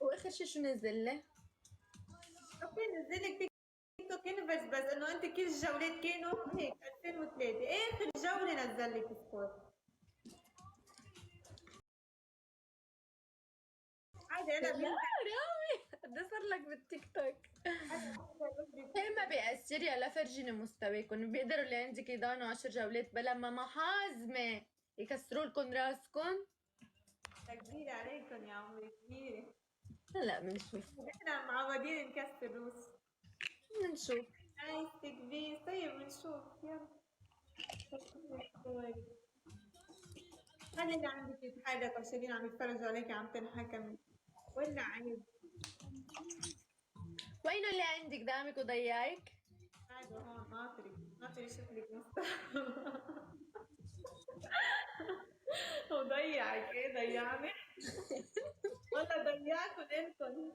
واخر شي شو نزل لي؟ اوكي نزل لك تيك توك يونيفرس، بس انه انت كل الجولات كانوا هيك 2003، اخر جوله نزل لك سكور. عادي انا لا رامي قد صار لك بالتيك توك. هي ما بيأثر، يلا فرجيني مستواكم. بيقدروا اللي عندك يضانوا 10 جولات بلا ما محازمة يكسروا لكم راسكم. كبيرة عليكم يا عمري، كبيرة. هلا بنشوف. احنا معودين نكسر روس. بنشوف. عايز كبير، طيب بنشوف يلا. خلي اللي عندك يتحرك عشان عم يتفرجوا عليك عم تنحكمي، ولا عيب. وينه اللي عندك دامك وضيعك؟ قاعدة هون ناطرك، ناطري شوف لك مستوى. وضيعك ايه ضيعني؟ والله ضيعكم انتم.